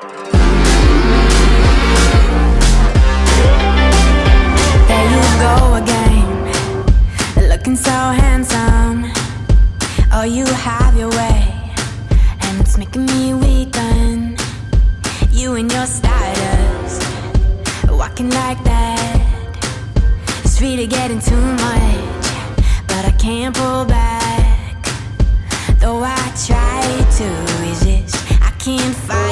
There you go again, looking so handsome. Oh, you have your way, and it's making me weaken. You and your stardust, walking like that. It's really getting too much, but I can't pull back. Though I try to resist, I can't fight.